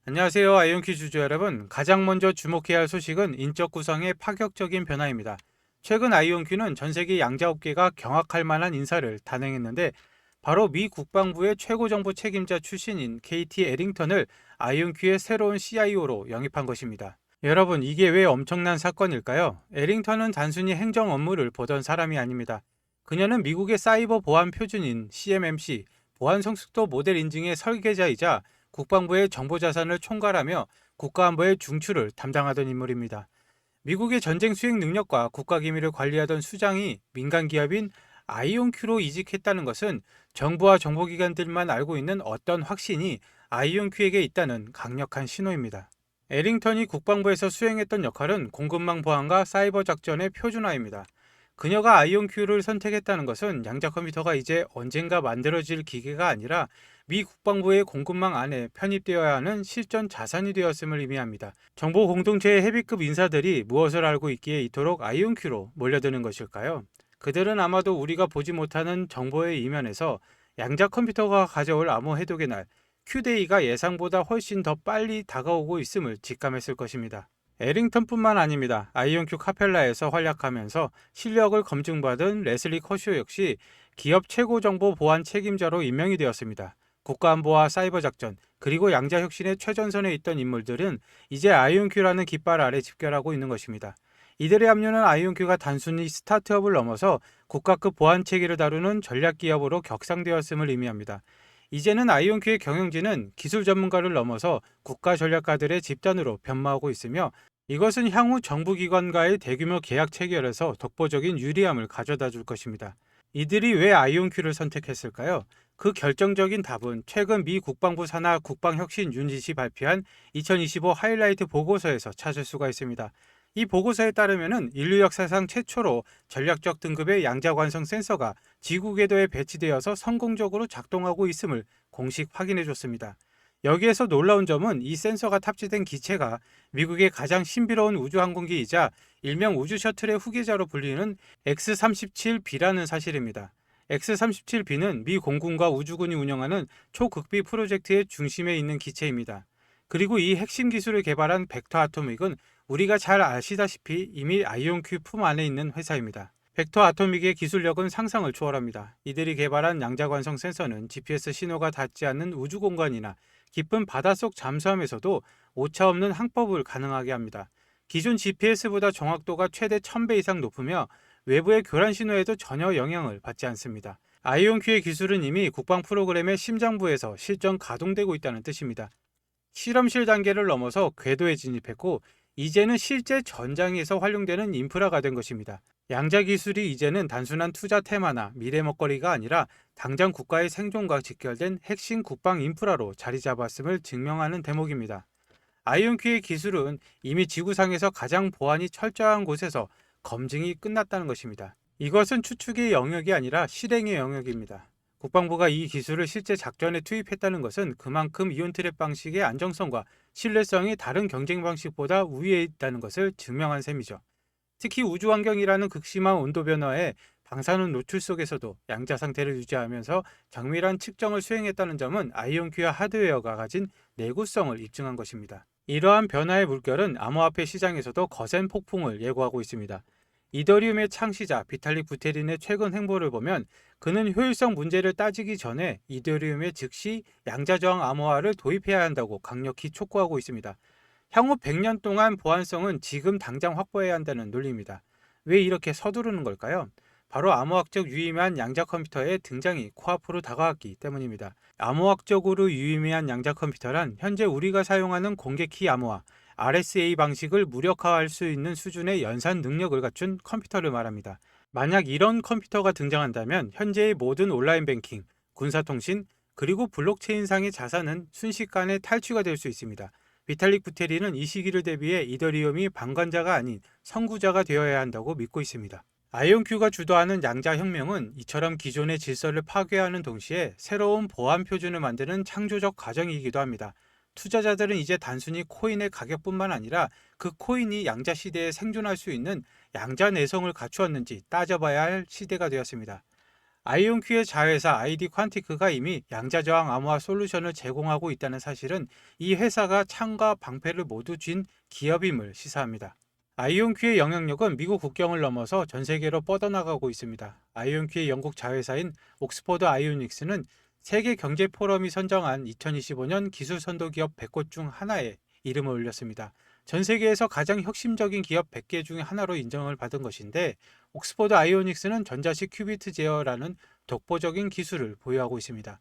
안녕하세요. 아이온큐 주주 여러분. 가장 먼저 주목해야 할 소식은 인적 구성의 파격적인 변화입니다. 최근 아이온큐는 전 세계 양자업계가 경악할 만한 인사를 단행했는데 바로 미 국방부의 최고 정보 책임자 출신인 KT 에링턴을 아이온큐의 새로운 CIO로 영입한 것입니다. 여러분, 이게 왜 엄청난 사건일까요? 에링턴은 단순히 행정 업무를 보던 사람이 아닙니다. 그녀는 미국의 사이버 보안 표준인 CMMC, 보안 성숙도 모델 인증의 설계자이자 국방부의 정보자산을 총괄하며 국가안보의 중추를 담당하던 인물입니다. 미국의 전쟁 수행 능력과 국가기밀을 관리하던 수장이 민간 기업인 아이온큐로 이직했다는 것은 정부와 정보기관들만 알고 있는 어떤 확신이 아이온큐에게 있다는 강력한 신호입니다. 에링턴이 국방부에서 수행했던 역할은 공급망 보안과 사이버 작전의 표준화입니다. 그녀가 아이온큐를 선택했다는 것은 양자 컴퓨터가 이제 언젠가 만들어질 기계가 아니라 미 국방부의 공급망 안에 편입되어야 하는 실전 자산이 되었음을 의미합니다. 정보 공동체의 헤비급 인사들이 무엇을 알고 있기에 이토록 아이온큐로 몰려드는 것일까요? 그들은 아마도 우리가 보지 못하는 정보의 이면에서 양자 컴퓨터가 가져올 암호 해독의 날, 큐데이가 예상보다 훨씬 더 빨리 다가오고 있음을 직감했을 것입니다. 에링턴뿐만 아닙니다. 아이온큐 카펠라에서 활약하면서 실력을 검증받은 레슬리 커쇼 역시 기업 최고 정보 보안 책임자로 임명이 되었습니다. 국가안보와 사이버 작전, 그리고 양자 혁신의 최전선에 있던 인물들은 이제 아이온큐라는 깃발 아래 집결하고 있는 것입니다. 이들의 합류는 아이온큐가 단순히 스타트업을 넘어서 국가급 보안 체계를 다루는 전략 기업으로 격상되었음을 의미합니다. 이제는 아이온큐의 경영진은 기술 전문가를 넘어서 국가 전략가들의 집단으로 변모하고 있으며 이것은 향후 정부기관과의 대규모 계약 체결에서 독보적인 유리함을 가져다 줄 것입니다. 이들이 왜 아이온큐를 선택했을까요? 그 결정적인 답은 최근 미 국방부 산하 국방혁신 유닛이 발표한 2025 하이라이트 보고서에서 찾을 수가 있습니다. 이 보고서에 따르면 인류 역사상 최초로 전략적 등급의 양자관성 센서가 지구 궤도에 배치되어서 성공적으로 작동하고 있음을 공식 확인해 줬습니다. 여기에서 놀라운 점은 이 센서가 탑재된 기체가 미국의 가장 신비로운 우주항공기이자 일명 우주셔틀의 후계자로 불리는 X-37B라는 사실입니다. X-37B는 미 공군과 우주군이 운영하는 초극비 프로젝트의 중심에 있는 기체입니다. 그리고 이 핵심 기술을 개발한 벡터 아토믹은 우리가 잘 아시다시피 이미 아이온큐 품 안에 있는 회사입니다. 벡터 아토믹의 기술력은 상상을 초월합니다. 이들이 개발한 양자관성 센서는 GPS 신호가 닿지 않는 우주 공간이나 깊은 바닷속 잠수함에서도 오차없는 항법을 가능하게 합니다. 기존 GPS보다 정확도가 최대 1000배 이상 높으며 외부의 교란 신호에도 전혀 영향을 받지 않습니다. 아이온큐의 기술은 이미 국방 프로그램의 심장부에서 실전 가동되고 있다는 뜻입니다. 실험실 단계를 넘어서 궤도에 진입했고 이제는 실제 전장에서 활용되는 인프라가 된 것입니다. 양자 기술이 이제는 단순한 투자 테마나 미래 먹거리가 아니라 당장 국가의 생존과 직결된 핵심 국방 인프라로 자리 잡았음을 증명하는 대목입니다. 아이온큐의 기술은 이미 지구상에서 가장 보안이 철저한 곳에서 검증이 끝났다는 것입니다. 이것은 추측의 영역이 아니라 실행의 영역입니다. 국방부가 이 기술을 실제 작전에 투입했다는 것은 그만큼 이온 트랩 방식의 안정성과 신뢰성이 다른 경쟁 방식보다 우위에 있다는 것을 증명한 셈이죠. 특히 우주 환경이라는 극심한 온도 변화에 방사능 노출 속에서도 양자 상태를 유지하면서 정밀한 측정을 수행했다는 점은 아이온큐와 하드웨어가 가진 내구성을 입증한 것입니다. 이러한 변화의 물결은 암호화폐 시장에서도 거센 폭풍을 예고하고 있습니다. 이더리움의 창시자 비탈릭 부테린의 최근 행보를 보면 그는 효율성 문제를 따지기 전에 이더리움에 즉시 양자저항 암호화를 도입해야 한다고 강력히 촉구하고 있습니다. 향후 100년 동안 보안성은 지금 당장 확보해야 한다는 논리입니다. 왜 이렇게 서두르는 걸까요? 바로 암호학적 유의미한 양자 컴퓨터의 등장이 코앞으로 다가왔기 때문입니다. 암호학적으로 유의미한 양자 컴퓨터란 현재 우리가 사용하는 공개키 암호화, RSA 방식을 무력화할 수 있는 수준의 연산 능력을 갖춘 컴퓨터를 말합니다. 만약 이런 컴퓨터가 등장한다면 현재의 모든 온라인 뱅킹, 군사통신, 그리고 블록체인상의 자산은 순식간에 탈취가 될 수 있습니다. 비탈릭 부테리는 이 시기를 대비해 이더리움이 방관자가 아닌 선구자가 되어야 한다고 믿고 있습니다. 아이온큐가 주도하는 양자 혁명은 이처럼 기존의 질서를 파괴하는 동시에 새로운 보안 표준을 만드는 창조적 과정이기도 합니다. 투자자들은 이제 단순히 코인의 가격뿐만 아니라 그 코인이 양자 시대에 생존할 수 있는 양자 내성을 갖추었는지 따져봐야 할 시대가 되었습니다. 아이온큐의 자회사 ID 퀀티크가 이미 양자저항 암호화 솔루션을 제공하고 있다는 사실은 이 회사가 창과 방패를 모두 쥔 기업임을 시사합니다. 아이온큐의 영향력은 미국 국경을 넘어서 전 세계로 뻗어나가고 있습니다. 아이온큐의 영국 자회사인 옥스퍼드 아이오닉스는 세계 경제 포럼이 선정한 2025년 기술 선도 기업 100곳 중 하나에 이름을 올렸습니다. 전 세계에서 가장 혁신적인 기업 100개 중에 하나로 인정을 받은 것인데, 옥스퍼드 아이오닉스는 전자식 큐비트 제어라는 독보적인 기술을 보유하고 있습니다.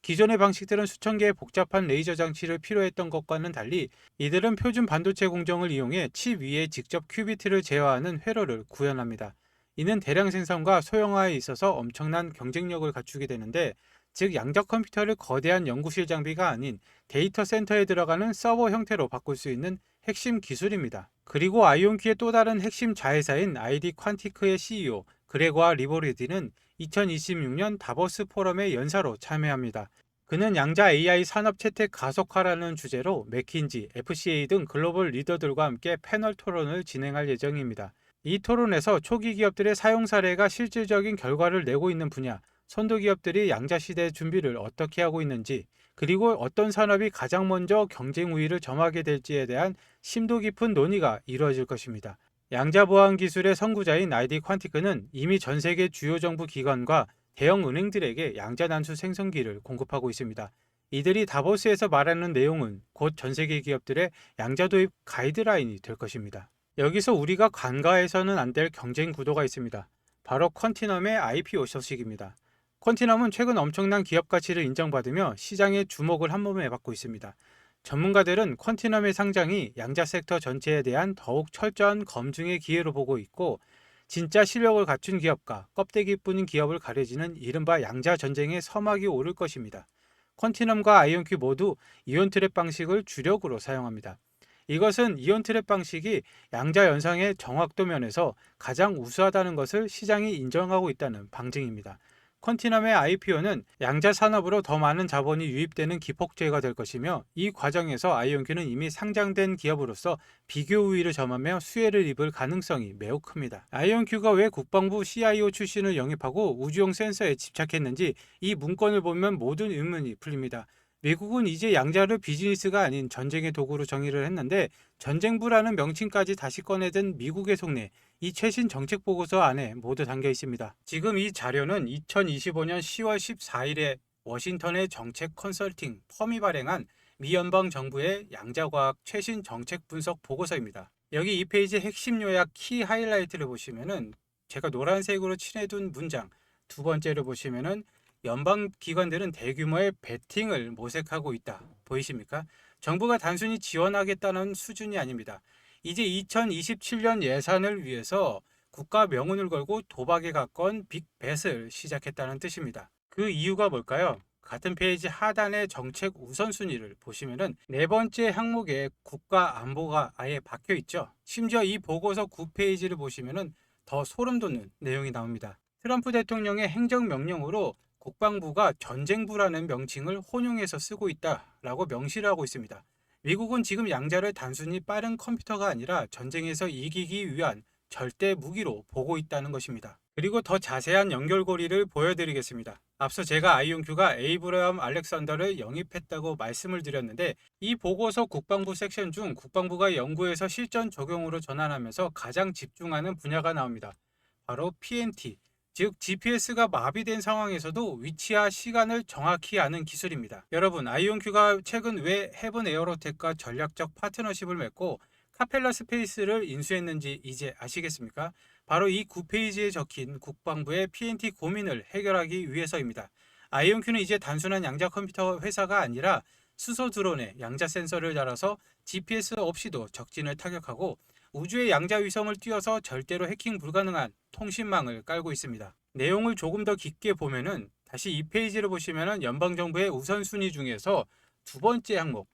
기존의 방식들은 수천 개의 복잡한 레이저 장치를 필요했던 것과는 달리 이들은 표준 반도체 공정을 이용해 칩 위에 직접 큐비트를 제어하는 회로를 구현합니다. 이는 대량 생산과 소형화에 있어서 엄청난 경쟁력을 갖추게 되는데, 즉 양자 컴퓨터를 거대한 연구실 장비가 아닌 데이터 센터에 들어가는 서버 형태로 바꿀 수 있는 핵심 기술입니다. 그리고 아이온큐의 또 다른 핵심 자회사인 ID 퀀티크의 CEO 그레고아 리보리디는 2026년 다보스 포럼의 연사로 참여합니다. 그는 양자 AI 산업 채택 가속화라는 주제로 맥킨지, FCA 등 글로벌 리더들과 함께 패널 토론을 진행할 예정입니다. 이 토론에서 초기 기업들의 사용 사례가 실질적인 결과를 내고 있는 분야, 선도 기업들이 양자 시대 준비를 어떻게 하고 있는지, 그리고 어떤 산업이 가장 먼저 경쟁 우위를 점하게 될지에 대한 심도 깊은 논의가 이루어질 것입니다. 양자 보안 기술의 선구자인 ID 퀀티크는 이미 전 세계 주요 정부 기관과 대형 은행들에게 양자 난수 생성기를 공급하고 있습니다. 이들이 다보스에서 말하는 내용은 곧 전 세계 기업들의 양자 도입 가이드라인이 될 것입니다. 여기서 우리가 간과해서는 안 될 경쟁 구도가 있습니다. 바로 퀀티넘의 IPO 소식입니다. 퀀티넘은 최근 엄청난 기업 가치를 인정받으며 시장의 주목을 한몸에 받고 있습니다. 전문가들은 퀀티넘의 상장이 양자 섹터 전체에 대한 더욱 철저한 검증의 기회로 보고 있고, 진짜 실력을 갖춘 기업과 껍데기뿐인 기업을 가려지는 이른바 양자 전쟁의 서막이 오를 것입니다. 퀀티넘과 아이온큐 모두 이온 트랩 방식을 주력으로 사용합니다. 이것은 이온 트랩 방식이 양자 연상의 정확도 면에서 가장 우수하다는 것을 시장이 인정하고 있다는 방증입니다. 퀀티넘의 IPO는 양자 산업으로 더 많은 자본이 유입되는 기폭제가 될 것이며, 이 과정에서 아이온큐는 이미 상장된 기업으로서 비교 우위를 점하며 수혜를 입을 가능성이 매우 큽니다. 아이온큐가 왜 국방부 CIO 출신을 영입하고 우주용 센서에 집착했는지 이 문건을 보면 모든 의문이 풀립니다. 미국은 이제 양자를 비즈니스가 아닌 전쟁의 도구로 정의를 했는데, 전쟁부라는 명칭까지 다시 꺼내든 미국의 속내, 이 최신 정책 보고서 안에 모두 담겨 있습니다. 지금 이 자료는 2025년 10월 14일에 워싱턴의 정책 컨설팅 펌이 발행한 미 연방 정부의 양자과학 최신 정책 분석 보고서입니다. 여기 이 페이지 핵심 요약 키 하이라이트를 보시면은 제가 노란색으로 칠해둔 문장, 두 번째로 보시면은 연방 기관들은 대규모의 베팅을 모색하고 있다. 보이십니까? 정부가 단순히 지원하겠다는 수준이 아닙니다. 이제 2027년 예산을 위해서 국가 명운을 걸고 도박에 가까운 빅벳을 시작했다는 뜻입니다. 그 이유가 뭘까요? 같은 페이지 하단의 정책 우선순위를 보시면은 네 번째 항목에 국가 안보가 아예 박혀 있죠. 심지어 이 보고서 9페이지를 보시면은 더 소름 돋는 내용이 나옵니다. 트럼프 대통령의 행정명령으로 국방부가 전쟁부라는 명칭을 혼용해서 쓰고 있다라고 명시를 하고 있습니다. 미국은 지금 양자를 단순히 빠른 컴퓨터가 아니라 전쟁에서 이기기 위한 절대 무기로 보고 있다는 것입니다. 그리고 더 자세한 연결고리를 보여드리겠습니다. 앞서 제가 아이온큐가 에이브러함 알렉산더를 영입했다고 말씀을 드렸는데, 이 보고서 국방부 섹션 중 국방부가 연구에서 실전 적용으로 전환하면서 가장 집중하는 분야가 나옵니다. 바로 PNT, 즉 GPS가 마비된 상황에서도 위치와 시간을 정확히 아는 기술입니다. 여러분, 아이온큐가 최근 왜 헤븐 에어로텍과 전략적 파트너십을 맺고 카펠라 스페이스를 인수했는지 이제 아시겠습니까? 바로 이 9페이지에 적힌 국방부의 PNT 고민을 해결하기 위해서입니다. 아이온큐는 이제 단순한 양자 컴퓨터 회사가 아니라 수소 드론에 양자 센서를 달아서 GPS 없이도 적진을 타격하고 우주의 양자 위성을 띄워서 절대로 해킹 불가능한 통신망을 깔고 있습니다. 내용을 조금 더 깊게 보면은 다시 이 페이지를 보시면은 연방정부의 우선순위 중에서 두 번째 항목,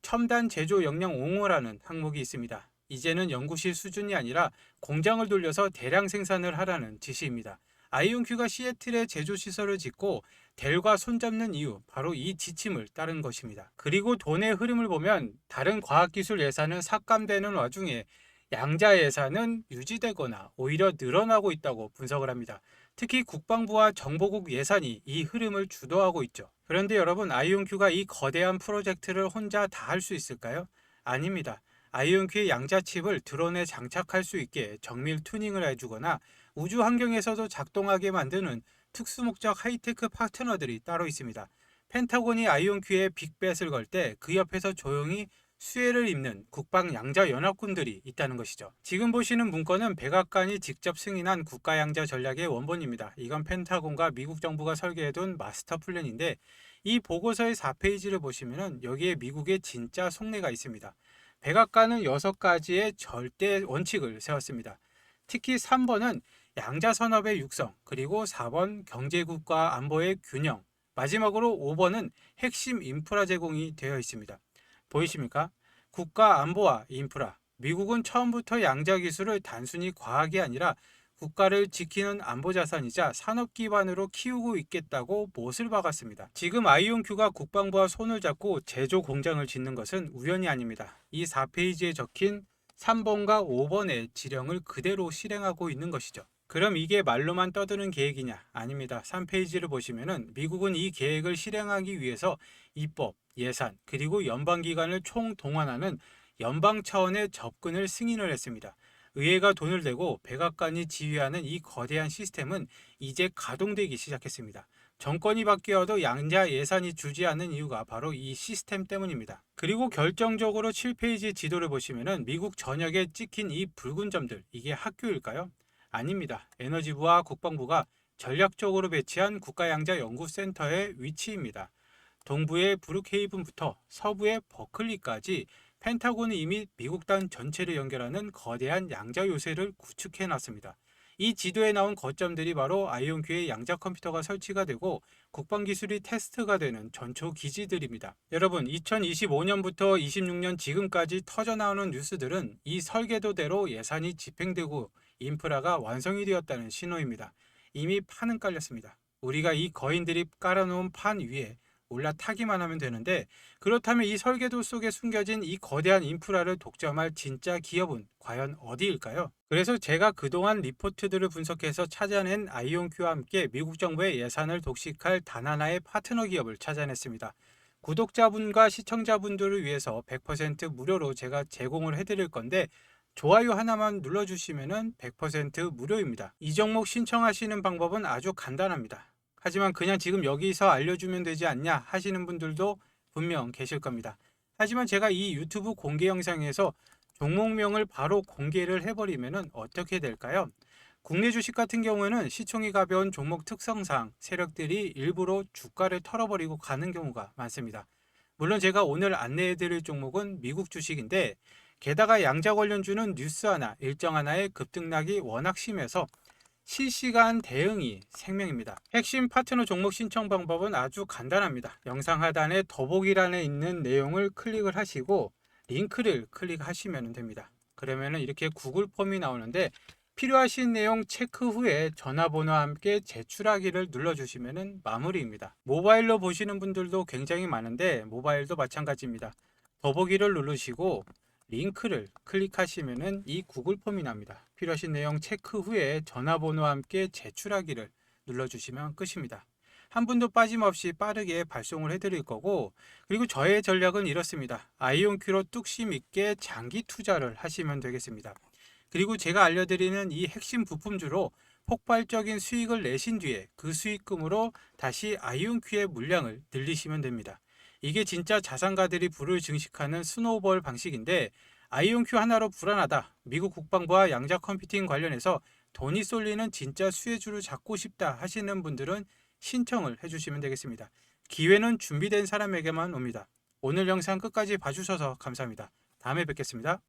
첨단 제조 역량 옹호라는 항목이 있습니다. 이제는 연구실 수준이 아니라 공장을 돌려서 대량 생산을 하라는 지시입니다. 아이온큐가 시애틀에 제조시설을 짓고 델과 손잡는 이유, 바로 이 지침을 따른 것입니다. 그리고 돈의 흐름을 보면 다른 과학기술 예산은 삭감되는 와중에 양자 예산은 유지되거나 오히려 늘어나고 있다고 분석을 합니다. 특히 국방부와 정보국 예산이 이 흐름을 주도하고 있죠. 그런데 여러분, 아이온큐가 이 거대한 프로젝트를 혼자 다 할 수 있을까요? 아닙니다. 아이온큐의 양자칩을 드론에 장착할 수 있게 정밀 튜닝을 해주거나 우주 환경에서도 작동하게 만드는 특수목적 하이테크 파트너들이 따로 있습니다. 펜타곤이 아이온큐에 빅벳을 걸 때 그 옆에서 조용히 수혜를 입는 국방 양자 연합군들이 있다는 것이죠. 지금 보시는 문건은 백악관이 직접 승인한 국가 양자 전략의 원본입니다. 이건 펜타곤과 미국 정부가 설계해둔 마스터 플랜인데, 이 보고서의 4페이지를 보시면 여기에 미국의 진짜 속내가 있습니다. 백악관은 6가지의 절대 원칙을 세웠습니다. 특히 3번은 양자 산업의 육성, 그리고 4번 경제국가 안보의 균형, 마지막으로 5번은 핵심 인프라 제공이 되어 있습니다. 보이십니까? 국가 안보와 인프라. 미국은 처음부터 양자 기술을 단순히 과학이 아니라 국가를 지키는 안보 자산이자 산업 기반으로 키우고 있겠다고 못을 박았습니다. 지금 아이온큐가 국방부와 손을 잡고 제조 공장을 짓는 것은 우연이 아닙니다. 이 4페이지에 적힌 3번과 5번의 지령을 그대로 실행하고 있는 것이죠. 그럼 이게 말로만 떠드는 계획이냐? 아닙니다. 3페이지를 보시면은 미국은 이 계획을 실행하기 위해서 입법, 예산, 그리고 연방기관을 총동원하는 연방 차원의 접근을 승인을 했습니다. 의회가 돈을 대고 백악관이 지휘하는 이 거대한 시스템은 이제 가동되기 시작했습니다. 정권이 바뀌어도 양자 예산이 주지 않는 이유가 바로 이 시스템 때문입니다. 그리고 결정적으로 7페이지 지도를 보시면은 미국 전역에 찍힌 이 붉은 점들, 이게 학교일까요? 아닙니다. 에너지부와 국방부가 전략적으로 배치한 국가양자연구센터의 위치입니다. 동부의 브룩헤이븐부터 서부의 버클리까지 펜타곤이 이미 미국단 전체를 연결하는 거대한 양자 요새를 구축해 놨습니다. 이 지도에 나온 거점들이 바로 아이온큐의 양자 컴퓨터가 설치가 되고 국방기술이 테스트가 되는 전초 기지들입니다. 여러분, 2025년부터 26년 지금까지 터져나오는 뉴스들은 이 설계도대로 예산이 집행되고 인프라가 완성이 되었다는 신호입니다. 이미 판은 깔렸습니다. 우리가 이 거인들이 깔아놓은 판 위에 올라타기만 하면 되는데, 그렇다면 이 설계도 속에 숨겨진 이 거대한 인프라를 독점할 진짜 기업은 과연 어디일까요? 그래서 제가 그동안 리포트들을 분석해서 찾아낸 아이온큐와 함께 미국 정부의 예산을 독식할 단 하나의 파트너 기업을 찾아냈습니다. 구독자분과 시청자분들을 위해서 100% 무료로 제가 제공을 해드릴 건데, 좋아요 하나만 눌러주시면 100% 무료입니다. 이 종목 신청하시는 방법은 아주 간단합니다. 하지만 그냥 지금 여기서 알려주면 되지 않냐 하시는 분들도 분명 계실 겁니다. 하지만 제가 이 유튜브 공개 영상에서 종목명을 바로 공개를 해버리면 어떻게 될까요? 국내 주식 같은 경우에는 시총이 가벼운 종목 특성상 세력들이 일부러 주가를 털어버리고 가는 경우가 많습니다. 물론 제가 오늘 안내해드릴 종목은 미국 주식인데, 게다가 양자 관련주는 뉴스 하나, 일정 하나의 급등락이 워낙 심해서 실시간 대응이 생명입니다. 핵심 파트너 종목 신청 방법은 아주 간단합니다. 영상 하단에 더보기란에 있는 내용을 클릭을 하시고 링크를 클릭하시면 됩니다. 그러면 이렇게 구글 폼이 나오는데, 필요하신 내용 체크 후에 전화번호와 함께 제출하기를 눌러주시면 마무리입니다. 모바일로 보시는 분들도 굉장히 많은데 모바일도 마찬가지입니다. 더보기를 누르시고 링크를 클릭하시면 이 구글 폼이 납니다. 필요하신 내용 체크 후에 전화번호와 함께 제출하기를 눌러주시면 끝입니다. 한 분도 빠짐없이 빠르게 발송을 해드릴 거고, 그리고 저의 전략은 이렇습니다. 아이온큐로 뚝심 있게 장기 투자를 하시면 되겠습니다. 그리고 제가 알려드리는 이 핵심 부품주로 폭발적인 수익을 내신 뒤에 그 수익금으로 다시 아이온큐의 물량을 늘리시면 됩니다. 이게 진짜 자산가들이 부를 증식하는 스노우볼 방식인데, 아이온큐 하나로 불안하다, 미국 국방부와 양자 컴퓨팅 관련해서 돈이 쏠리는 진짜 수혜주를 잡고 싶다 하시는 분들은 신청을 해주시면 되겠습니다. 기회는 준비된 사람에게만 옵니다. 오늘 영상 끝까지 봐주셔서 감사합니다. 다음에 뵙겠습니다.